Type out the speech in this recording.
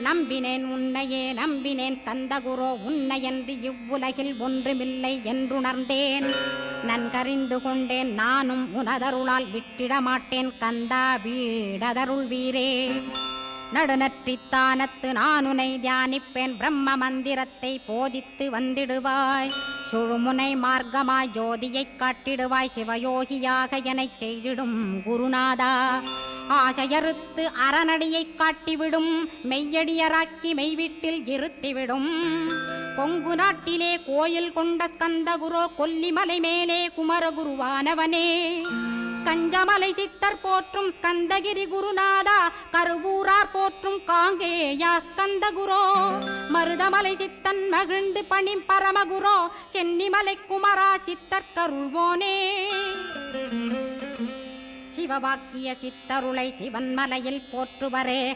நம்பினேன் உன்னையே நம்பினேன் ஸ்கந்தகுரோ உன்னையன்றி இவ்வுலகில் ஒன்றுமில்லை என்றுணர்ந்தேன். நன்கறிந்து கொண்டேன் நானும் உனதருளால் விட்டிட மாட்டேன் கந்தா வீடதருள் வீரே. நடுநற்றித்தானத்து நானுனை தியானிப்பேன் பிரம்ம மந்திரத்தை போதித்து வந்திடுவாய். சுழுமுனை மார்க்கமாய் ஜோதியைக் காட்டிடுவாய் சிவயோகியாக எனச் செய்திடும் குருநாதா. ஆசையறுத்து அறநடியைக் காட்டிவிடும் மெய்யடியராக்கி மெய்வீட்டில் இருத்திவிடும். கொங்கு நாட்டிலே கோயில் கொண்ட ஸ்கந்தகுரோ கொல்லிமலை மேலே குமரகுருவானவனே. கஞ்சமலை சித்தர் போற்றும் ஸ்கந்தகிரி குருநாதா கருவூரார் போற்றும் காங்கேயா ஸ்கந்தகுரோ. மருதமலை சித்தன் மகிழ்ந்து பணி பரமகுரோ சென்னிமலை குமரா சித்தர் கருள்வோனே. சிவவாக்கிய சித்தருளை சிவன்மலையில் போற்றுவரே